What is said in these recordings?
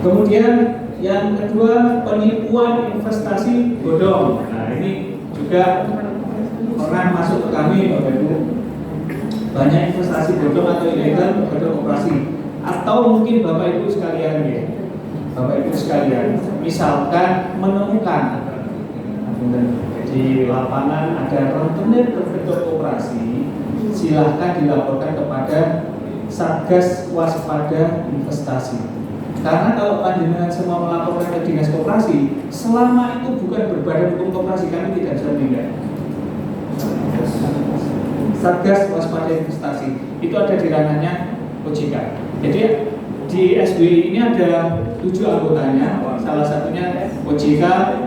Kemudian yang kedua, penipuan investasi bodong. Nah, ini juga pernah masuk ke kami, Bapak Ibu. Banyak investasi bodong atau ilegal pada operasi. Atau mungkin Bapak Ibu sekalian ya, Bapak Ibu sekalian, misalkan menemukan di lapangan ada rentenir berbentuk operasi, silahkan dilaporkan kepada Satgas Waspada Investasi. Karena kalau panjenengan semua melaporkan ke Dinas Koperasi, selama itu bukan berbadan hukum koperasi, kami tidak bisa menindak. Satgas Waspada Investasi itu ada di ranahnya OJK. Jadi di SBI ini ada 7 anggotanya, salah satunya OJK,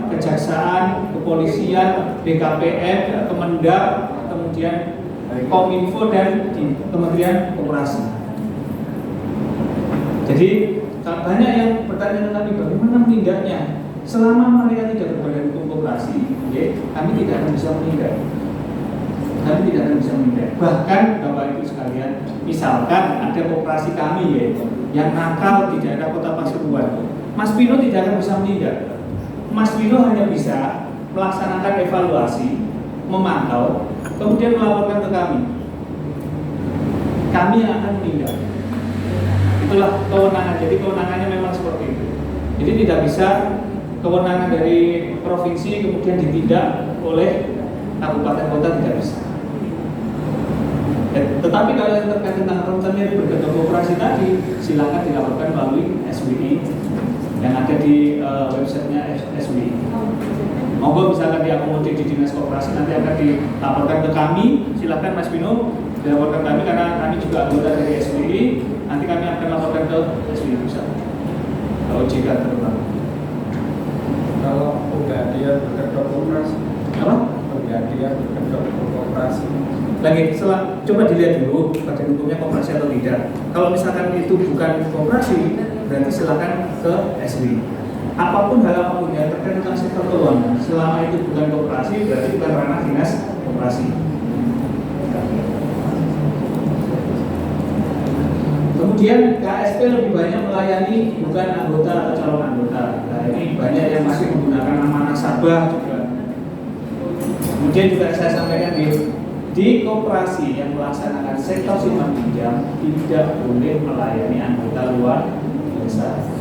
Kejaksaan, Kepolisian, BKPM, Kemendak, kemudian Kominfo dan di Kementerian Koperasi. Jadi banyak yang bertanya tentang bagaimana menindaknya. Selama mereka tidak berbadan hukum koperasi, kami tidak akan bisa menindak. Kami tidak akan bisa menindak. Bahkan Bapak Ibu sekalian, misalkan ada koperasi kami yang nakal di daerah Kota Pasuruan, Mas Pino tidak akan bisa menindak. Mas Pino hanya bisa melaksanakan evaluasi, memantau, kemudian melaporkan ke kami. Kami yang akan menindak. Itulah kewenangan. Jadi kewenangannya memang seperti itu. Jadi tidak bisa kewenangan dari provinsi kemudian ditindak oleh kabupaten kota, tidak bisa. Tetapi kalau yang terkait tentang rentenir berbentuk koperasi tadi, silakan dilaporkan melalui SBI yang ada di websitenya SBI. Monggo misalkan diakomodir di Dinas Koperasi, nanti akan dilaporkan ke kami. Silakan Mas Bino dilaporkan kami karena kami juga anggota dari SBI. Nanti kami akan laporkan ke SBI pusat. Kalau jika terutama. Kalau penggantian berkedok koperasi, apa? Penggantian berkedok koperasi. Lagi, coba dilihat dulu badan hukumnya koperasi atau tidak. Kalau misalkan itu bukan koperasi, berarti silakan ke SBI. Apapun hal apapun yang terkait dengan sektor keuangan, selama itu bukan koperasi, berarti bukan ranah dinas koperasi. Kemudian KSP lebih banyak melayani bukan anggota atau calon anggota. Nah, ini banyak yang masih menggunakan nama nasabah juga. Kemudian juga saya sampaikan di koperasi yang melaksanakan sektor simpan pinjam tidak boleh melayani anggota luar biasa.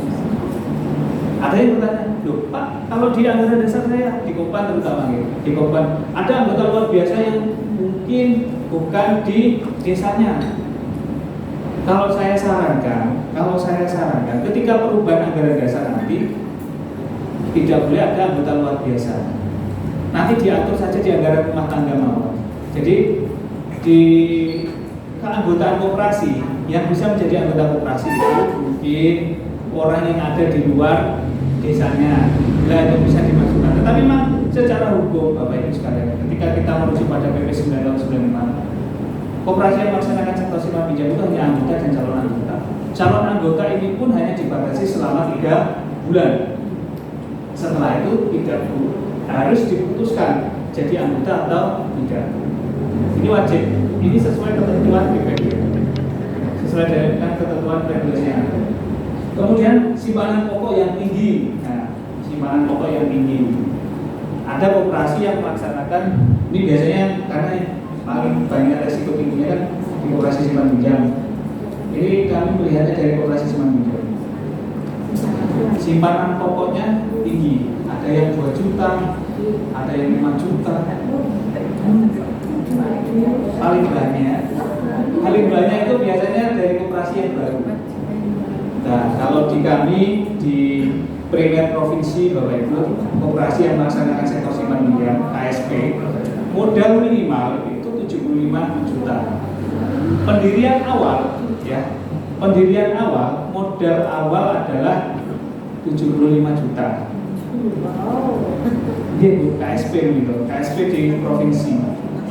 Ada yang bertanya, loh Pak, kalau di anggaran dasar saya di Kopan terutama di Kopan ada anggota luar biasa yang mungkin bukan di desanya. Kalau saya sarankan, ketika perubahan anggaran dasar nanti tidak boleh ada anggota luar biasa. Nanti diatur saja di anggaran rumah tangga mawar. Jadi di keanggotaan koperasi yang bisa menjadi anggota koperasi itu mungkin orang yang ada di luar desanya, yang bisa dimasukkan. Tetapi memang secara hukum Bapak Ibu sekalian, ketika kita merujuk pada PP 9 tahun 95, koperasi yang melaksanakan sektor simpan pinjam itu hanya anggota dan calon anggota. Calon anggota ini pun hanya dibatasi selama 3 bulan. Setelah itu harus diputuskan jadi anggota atau tidak. Ini wajib. Ini sesuai ketentuan BPK, sesuai dengan ketentuan regulasi yang ada. Kemudian simpanan pokok yang tinggi. Nah, simpanan pokok yang tinggi. Ada koperasi yang melaksanakan ini biasanya karena paling banyak resiko tingginya kan di koperasi simpan pinjam. Ini kami melihatnya dari koperasi simpan pinjam. Simpanan pokoknya tinggi. Ada yang 2 juta, ada yang 5 juta. Paling banyak itu biasanya dari koperasi yang baru. Nah, kalau di kami di Premier Provinsi Bapak Ibu, koperasi yang melaksanakan sektor simpan pinjam KSP, modal minimal itu 75 juta. Pendirian awal modal awal adalah 75 juta. Dia KSP gitu, KSP di provinsi.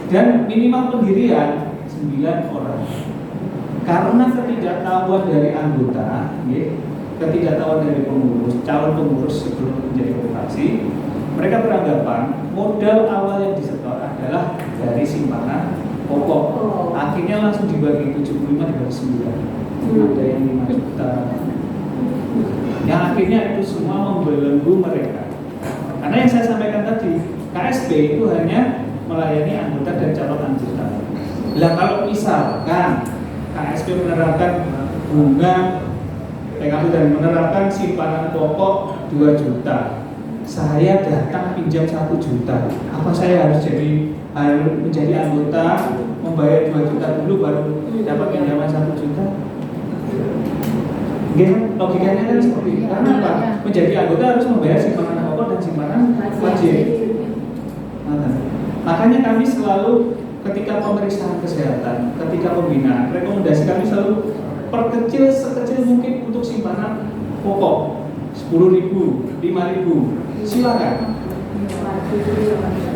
Dan minimal pendirian 9 orang. Karena ketidaktahuan dari anggota, ketidaktahuan dari pengurus, calon pengurus sebelum menjadi koperasi, mereka beranggapan modal awal yang disetor adalah dari simpanan pokok. Akhirnya langsung dibagi 75 dibagi 9. Ada yang 5 juta. Yang ada akhirnya itu semua membelenggu mereka. Karena yang saya sampaikan tadi, KSP itu hanya melayani anggota dan calon anggota. Nah kalau misalkan KSP menerapkan bunga PKB dan menerapkan simpanan pokok 2 juta, saya datang pinjam 1 juta, apa saya harus menjadi anggota, membayar 2 juta dulu baru dapat pinjaman 1 juta? Logikanya kan seperti itu. Karena apa? Menjadi anggota harus membayar simpanan pokok dan simpanan wajib. Makanya kami selalu ketika pemeriksaan kesehatan, ketika pembinaan, rekomendasi kami selalu perkecil sekecil mungkin untuk simpanan pokok 10.000, 5.000, silakan.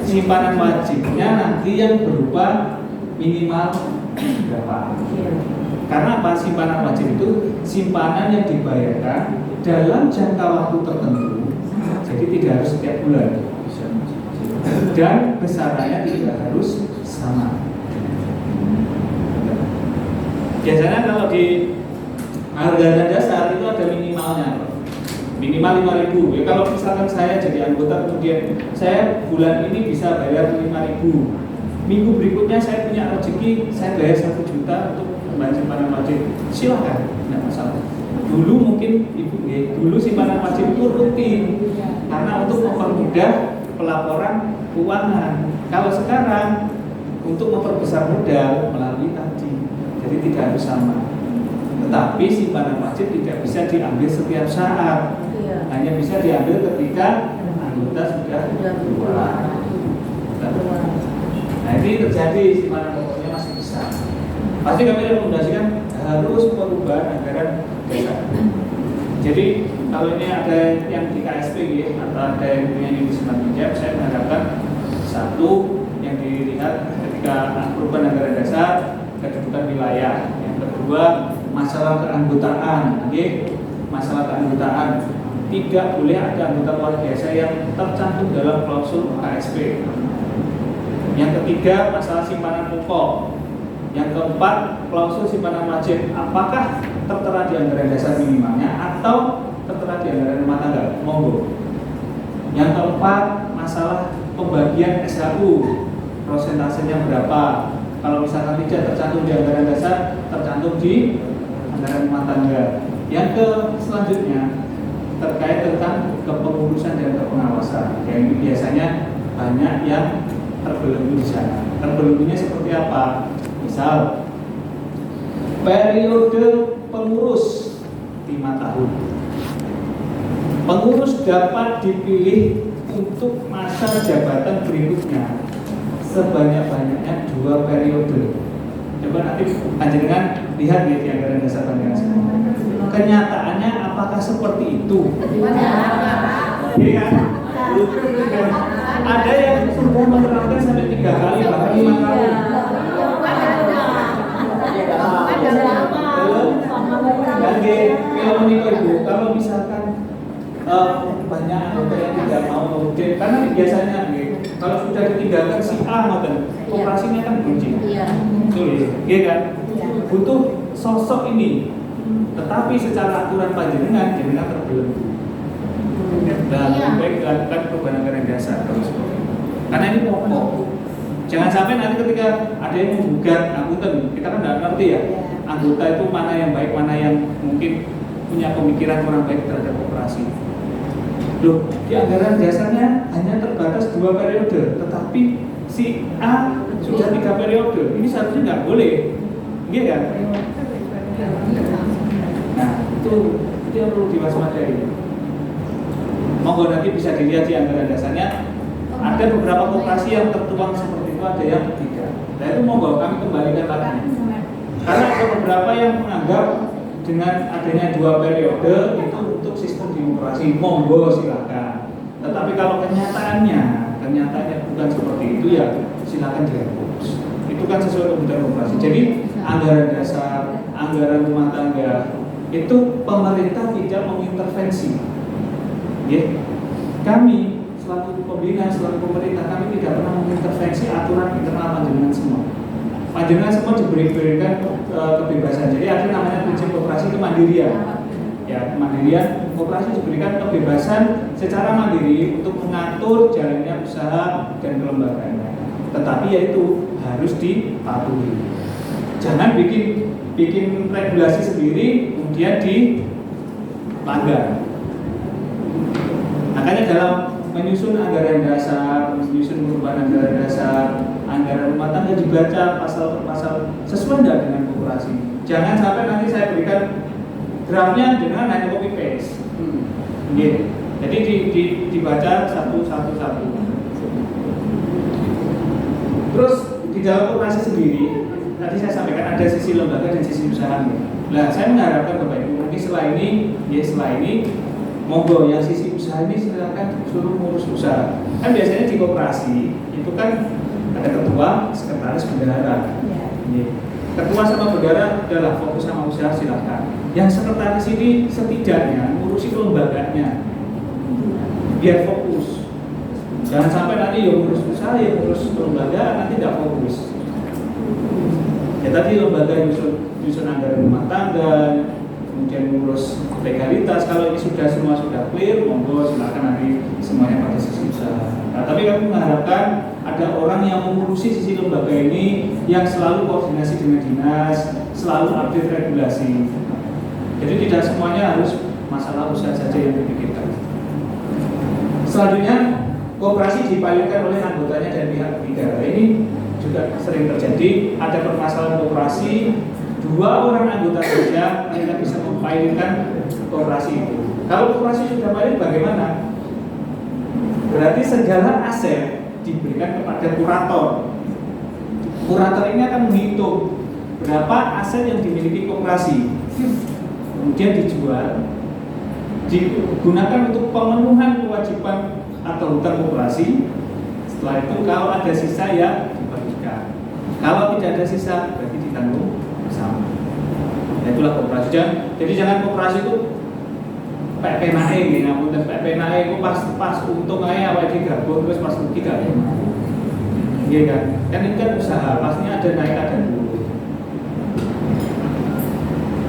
Simpanan wajibnya nanti yang berupa minimal berapa? Karena apa? Simpanan wajib itu simpanan yang dibayarkan dalam jangka waktu tertentu, jadi tidak harus setiap bulan, dan besarannya tidak harus sama. Biasanya kalau di harga dasar itu ada minimalnya, minimal 5.000. Ya kalau misalkan saya jadi anggota kemudian saya bulan ini bisa bayar 5.000, minggu berikutnya saya punya rezeki saya bayar 1 juta untuk membayar simpanan wajib, silakan, tidak masalah. Dulu mungkin dulu simpanan wajib itu rutin karena untuk mempermudah pelaporan keuangan. Kalau sekarang untuk memperbesar modal melalui tadi, jadi tidak harus sama. Tetapi simpanan wajib tidak bisa diambil setiap saat, hanya bisa diambil ketika anggota sudah keluar. Nah ini terjadi simpanan pokoknya masih besar. Pasti kami rekomendasikan harus merubah anggaran desa. Jadi kalau ini ada yang di KSP atau ada yang punya di Senat Pinjam, saya mengharapkan satu yang dilihat ketika perubahan anggaran dasar, kedudukan wilayah. Yang kedua masalah keanggotaan, masalah keanggotaan. Tidak boleh ada anggota luar biasa yang tercantum dalam klausul KSP. Yang ketiga masalah simpanan pokok. Yang keempat, klausul simpanan wajib apakah tertera di anggaran dasar minimalnya atau tertera di anggaran rumah tangga? Monggo. Yang keempat, masalah pembagian SHU, prosentasenya berapa? Kalau misalkan tidak tercantum di anggaran dasar, tercantum di anggaran rumah tangga. Yang selanjutnya terkait tentang kepengurusan dan kepengawasan. Yang ini biasanya banyak yang terbelenggu di sana. Terbelenggunya seperti apa? Misal, periode pengurus 5 tahun. Pengurus dapat dipilih untuk masa jabatan berikutnya sebanyak-banyaknya 2 periode. Coba nanti panjenengan lihat di anggaran dasar panjenengan. Kenyataannya apakah seperti itu? Iya kan? Ada yang sudah menerapkan sampai 3 kali bahkan 5 kali. Kalau misalkan banyak anggota yang tidak mau kemudian, karena biasanya kalau sudah ditinggalkan si A operasinya kan kunci, iya kan? Butuh sosok ini, tetapi secara aturan panjenengan terbelenggu. Dan lebih baik dilakukan perubahan anggaran dasar karena ini pokok. Jangan sampai nanti ketika ada yang menggugat anggota, kita kan tidak ngerti ya anggota itu mana yang baik, mana yang mungkin punya pemikiran kurang baik terhadap operasi. Loh, di anggaran dasarnya hanya terbatas 2 periode, tetapi si A sudah 3 periode. Ini seharusnya nggak boleh, iya kan? Nah, itu yang perlu diwaspadai. Monggo nanti bisa dilihat di anggaran dasarnya. Ada beberapa koperasi yang tertuang seperti itu, ada yang tidak. Nah itu monggo kami kembalikan lagi. Karena ada beberapa yang menganggap dengan adanya 2 periode itu untuk sistem demokrasi, monggo silakan. Tetapi kalau kenyataannya bukan seperti itu ya silakan dihapus. Itu kan sesuai kebutuhan demokrasi. Jadi anggaran dasar, anggaran rumah tangga itu pemerintah tidak mengintervensi. Ya. Kami selaku pembina, selaku pemerintah, kami tidak pernah mengintervensi aturan internal panjenengan semua. Panjenengan semua diberikan kebebasan. Jadi ada namanya prinsip koperasi kemandirian. Ya, kemandirian koperasi diberikan kebebasan secara mandiri untuk mengatur jalannya usaha dan kelembagaannya. Tetapi yaitu harus dipatuhi. Jangan bikin regulasi sendiri kemudian dilanggar. Makanya dalam menyusun anggaran dasar, menyusun perubahan anggaran dasar, anggaran rumah tangga dibaca pasal per pasal sesuai dengan koperasi. Jangan sampai nanti saya berikan draftnya dengan hanya copy paste. Jadi dibaca satu. Terus di dalam koperasi sendiri, tadi saya sampaikan ada sisi lembaga dan sisi usaha. Nah, saya mengharapkan Bapak Ibu mungkin setelah ini monggo yang sisi usaha ini silakan suruh ngurus usaha. Kan biasanya di koperasi itu kan ada ketua, sekretaris, bendahara. Ketua sama bendahara adalah fokus sama usaha silakan. Yang sekretaris ini setidaknya ngurusi lembaganya biar fokus. Jangan sampai nanti yang ngurus usaha, yang ngurus lembaga nanti tidak fokus. Ya tadi lembaga nyusun anggaran rumah tangga, kemudian ngurus legalitas. Kalau ini semua sudah clear, monggo silakan nanti semuanya pada sisi usaha. Nah, tapi kami mengharapkan ada orang yang mengurusi sisi lembaga ini yang selalu koordinasi dengan dinas, selalu update regulasi. Jadi tidak semuanya harus masalah usaha saja yang dipikirkan. Selanjutnya, koperasi dipilotkan oleh anggotanya dan pihak ketiga. Ini juga sering terjadi. Ada permasalahan koperasi, 2 orang anggota saja mereka bisa mempilotkan koperasi itu. Kalau koperasi sudah pilot bagaimana? Berarti segala aset diberikan kepada kurator. Kurator ini akan menghitung berapa aset yang dimiliki koperasi, kemudian dijual, digunakan untuk pemenuhan kewajiban atau hutang koperasi. Setelah itu kalau ada sisa ya dibagikan. Kalau tidak ada sisa berarti ditanggung bersama. Itulah koperasi. Jadi jangan koperasi itu PPNAE gitu, namun PPNAE itu pas untung aja apa digabung terus pas rugi gak. Iya kan? Kan ini kan usaha, pastinya ada naik ada turun.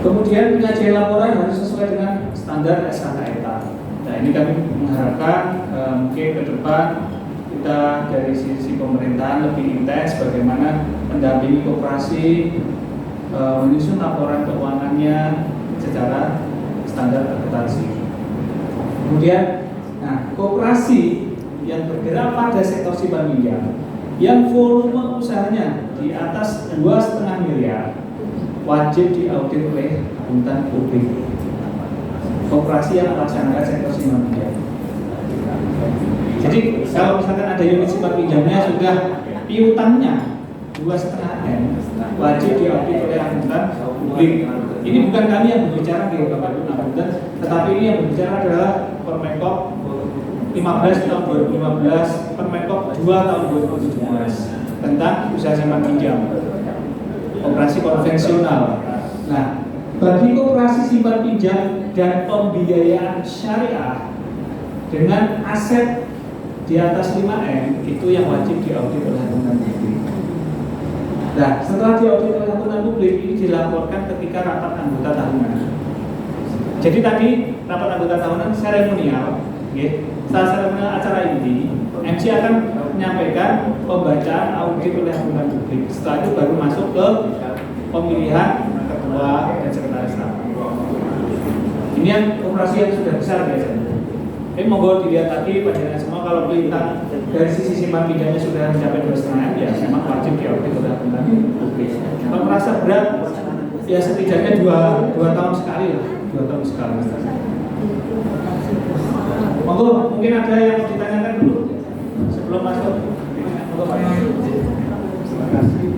Kemudian penyajian laporan harus sesuai dengan standar SKKTA. Nah ini kami mengharapkan mungkin ke depan kita dari sisi pemerintahan lebih intens bagaimana mendampingi koperasi menyusun laporan keuangannya secara standar akuntansi. Kemudian, koperasi yang bergerak pada sektor simpan pinjam yang volume usahanya di atas 2,5 miliar wajib diaudit oleh akuntan publik. Koperasi yang melaksanakan sektor simpan pinjam. Jadi kalau misalkan ada unit simpan pinjamnya sudah piutannya 2,5 M, wajib diaudit oleh akuntan publik. Ini bukan kami yang berbicara di Bapak Ibu akuntan, tetapi ini yang berbicara adalah Permenkop 15 tahun 2015, Permenkop 2 tahun 2017 tentang usaha simpan pinjam, operasi konvensional. Nah, bagi koperasi simpan pinjam dan pembiayaan syariah dengan aset di atas 5M itu yang wajib diaudit oleh akuntan publik. Nah, setelah diaudit oleh akuntan publik ini dilaporkan ketika rapat anggota tahunan. Jadi tadi rapat anggota tahunan seremonial, setelah seremonial acara ini, MC akan menyampaikan pembacaan audit oleh akuntan publik. Setelah itu baru masuk ke pemilihan ketua dan sekretaris rapat. Ini yang operasi yang sudah besar biasanya. Ini monggo dilihat tadi panjenengan semua kalau perintah dari sisi simpan pinjamnya sudah mencapai 2,5 ya memang wajib diaudit oleh akuntan publik. Kalau merasa berat ya setidaknya 2 tahun sekali lah, 2 tahun sekali. Monggo mungkin ada yang mau ditanyakan dulu sebelum masuk. Monggo Pak. Terima kasih.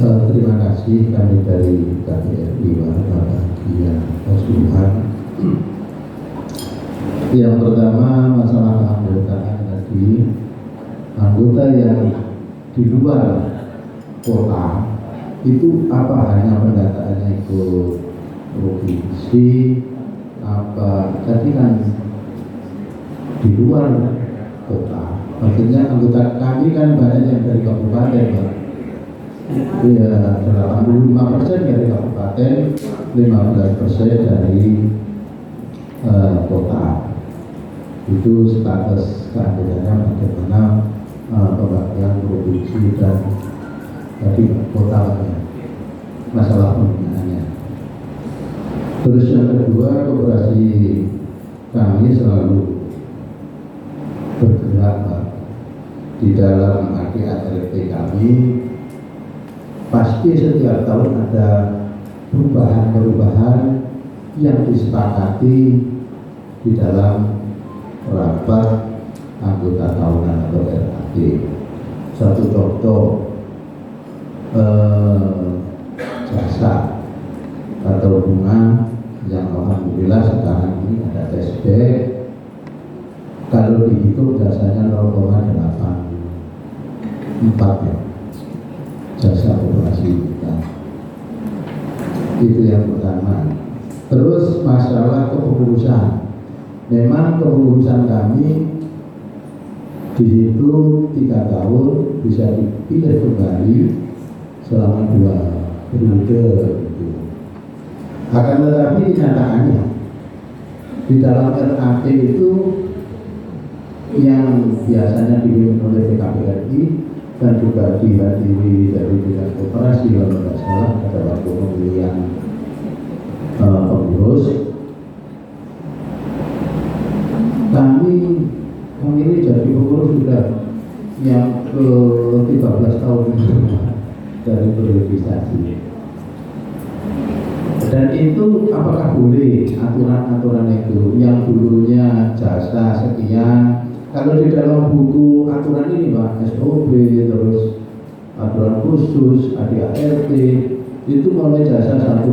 Terima kasih kami dari KPRI Bahagia Pasuruan. Yang pertama masalah keanggotaan tadi, anggota yang di luar kota itu apa hanya pendataannya ikut provinsi apa tadi kan di luar kota, maksudnya anggota kami kan banyak yang dari kabupaten Pak. Ya, 85% dari kabupaten, 15% dari kota. Itu status keanggotaannya bagaimana pembagian provinsi dan dari kota masalah pembinaannya. Terus yang kedua, koperasi kami selalu bergerak Pak, di dalam ADART kami. Pasti setiap tahun ada perubahan-perubahan yang disepakati di dalam rapat anggota tahunan atau RAT. Satu contoh, jasa atau bunga yang alhamdulillah sekarang ini ada cashback. Kalau dihitung jasanya 0,84 ya, jasa operasi kita. Itu yang pertama. Terus masalah kepengurusan. Memang kepengurusan kami di situ 3 tahun bisa dipilih kembali selama 2 periode. Gitu. Akan tetapi kenyataannya di dalam RAT itu yang biasanya dipimpin oleh PKPRI dan juga dihadiri dari bidang koperasi, kalau tidak salah pada waktu pemilihan pengurus, kami memilih jadi pengurus sudah yang ke 13 tahun dari periodisasi. Dan itu apakah boleh aturan-aturan itu yang dulunya jasa sekian, kalau di dalam buku aturan ini Pak, SOP, terus aturan khusus, ADART, itu mulai jasa 1,2,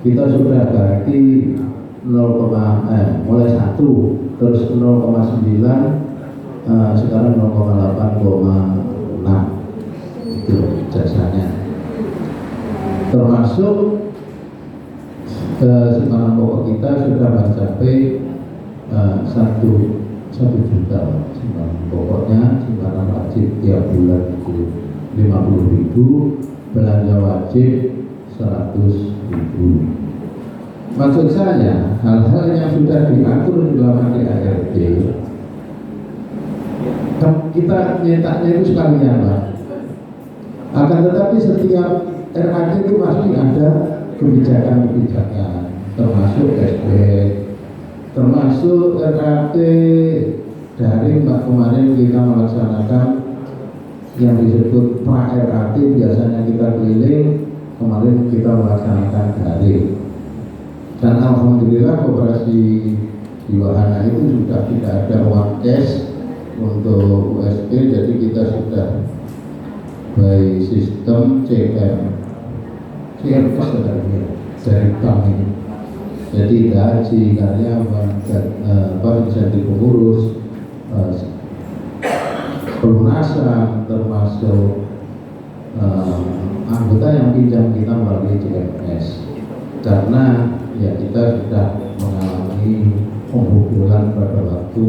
kita sudah ganti mulai 1, terus 0,9, sekarang 0,8,6 itu jasanya. Termasuk simpanan pokok kita sudah mencapai 1 juta simpanan pokoknya. Simpanan wajib tiap bulan itu 50.000, belanja wajib 100.000. Maksud saya, hal-hal yang sudah diatur di dalam ADART kita nyetaknya itu sekalian Pak. Akan tetapi setiap RAT itu pasti ada kebijakan-kebijakan, termasuk cashback, termasuk RAT daring Pak. Kemarin kita melaksanakan yang disebut pra-RAT, biasanya kita keliling, kemarin kita melaksanakan daring. Dan alhamdulillah koperasi di wahana itu sudah tidak ada uang cash untuk USP, jadi kita sudah by sistem CRS sebenarnya dari bank ini. Jadi gaji karyawan, insentif pengurus, pelunasan, termasuk anggota yang pinjam kita melalui CMS. Karena ya kita sudah mengalami pembobolan pada waktu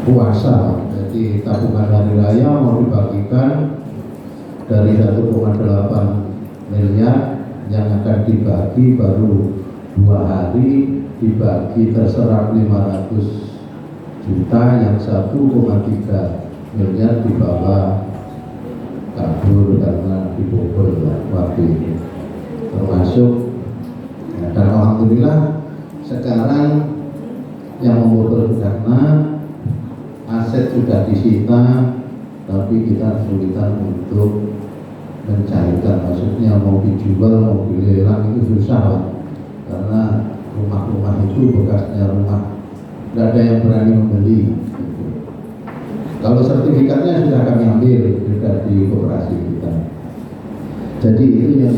puasa. Jadi tabungan hari raya mau dibagikan dari 1,8 miliar yang akan dibagi baru 2 hari, dibagi terserap 500 juta, yang 1,3 miliar dibawa kabur karena dibobol waktu itu. Termasuk dan alhamdulillah sekarang yang membobol dana, aset sudah disita, tapi kita kesulitan untuk mencairkan. Maksudnya mau dijual, mau dilelang itu susah, karena rumah-rumah itu bekasnya rumah, tidak ada yang berani membeli. Kalau sertifikatnya sudah kami ambil dari koperasi kita. Jadi itu yang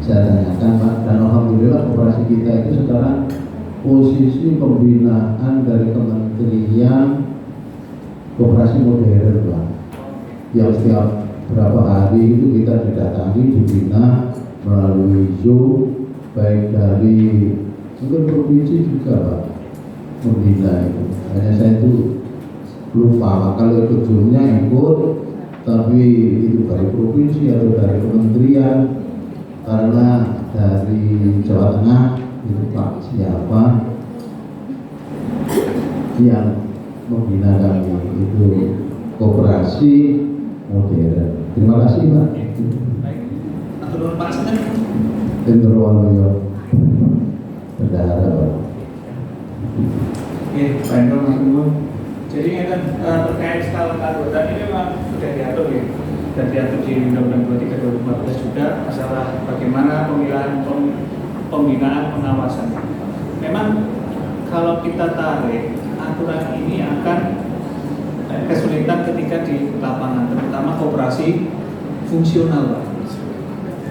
saya tanyakan Pak, dan alhamdulillah koperasi kita itu sekarang posisi pembinaan dari Kementerian Koperasi Modern Pak, yang setiap berapa hari itu kita didatangi, dibina melalui Zoom, baik dari mungkin provinsi juga Pak membina itu. Hanya saya itu lupa. Kalau ikut zoomnya ikut, tapi itu dari provinsi atau dari kementerian, karena dari Jawa Tengah itu Pak siapa yang membina kami, itu koperasi modern. Terima kasih Pak. Baik, atur nuhun Pak Sinten. Tendro Waluyo bendahara Pak. Oke, Pak Hendro, Mas Gungun. Jadi terkait skala keanggotaan ini memang sudah diatur ya, sudah diatur di Undang-Undang 23 2014 juga masalah bagaimana pembinaan pengawasan. Memang kalau kita tarik aturan ini akan kesulitan ketika di lapangan, terutama koperasi fungsional, Pak.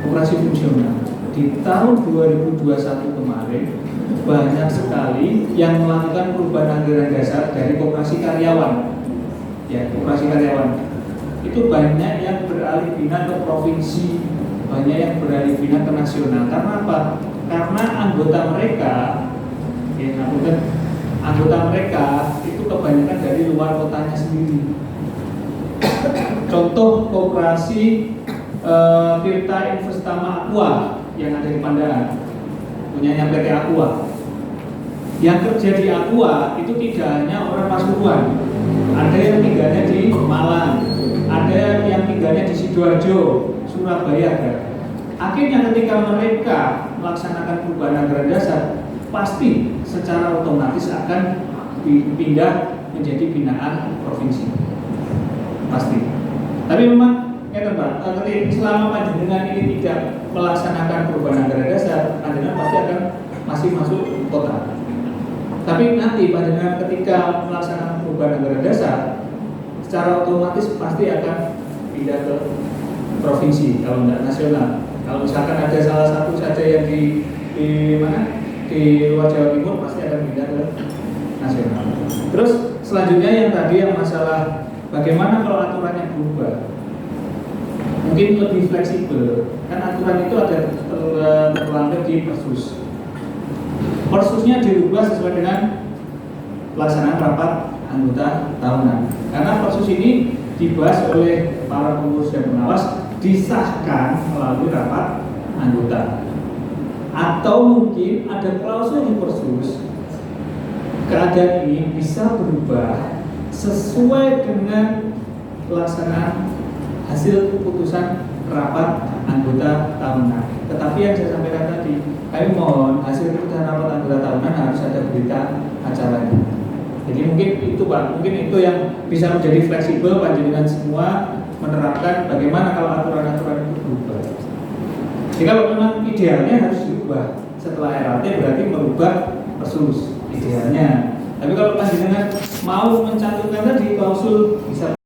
Koperasi fungsional di tahun 2021 kemarin banyak sekali yang melakukan perubahan anggaran dasar dari koperasi karyawan. Ya, koperasi karyawan itu banyak yang beralih bina ke provinsi, banyak yang beralih bina ke nasional. Karena apa? Karena anggota mereka, ya, anggota mereka itu kebanyakan dari luar kotanya sendiri. Contoh koperasi Tirta Investama Aqua yang ada di Pandaan, punyanya PT Aqua. Yang kerja di Aqua itu tidak hanya orang Pasuruan, ada yang tinggalnya di Malang, ada yang tinggalnya di Sidoarjo, Surabaya. Akhirnya ketika mereka melaksanakan perubahan anggaran dasar, pasti secara otomatis akan dipindah menjadi binaan provinsi, pasti. Tapi memang selama panjenengan ini tidak melaksanakan perubahan anggaran dasar, panjenengan pasti akan masih masuk kota. Tapi nanti panjenengan ketika melaksanakan perubahan anggaran dasar, secara otomatis pasti akan pindah ke provinsi kalau tidak nasional. Kalau misalkan ada salah satu saja yang di mana di luar Jawa Timur, pasti akan pindah ke nasional. Terus selanjutnya yang tadi yang masalah bagaimana kalau aturannya berubah, mungkin lebih fleksibel. Kan aturan itu ada terlampir di Persus. Persusnya dirubah sesuai dengan pelaksanaan rapat anggota tahunan. Karena Persus ini dibahas oleh para pengurus dan pengawas, disahkan melalui rapat anggota. Atau mungkin ada klausul di Persus, keadaan ini bisa berubah sesuai dengan pelaksanaan hasil keputusan rapat anggota tahunan. Tetapi yang saya sampaikan tadi, kami mohon hasil keputusan rapat anggota tahunan harus ada berita acaranya. Jadi mungkin itu Pak, mungkin itu yang bisa menjadi fleksibel panjenengan semua menerapkan bagaimana kalau aturan-aturan itu berubah. Jadi kalau memang idealnya harus diubah setelah RAT berarti merubah Persus idealnya. Tapi kalau panjenengan mau mencantumkan tadi klausul bisa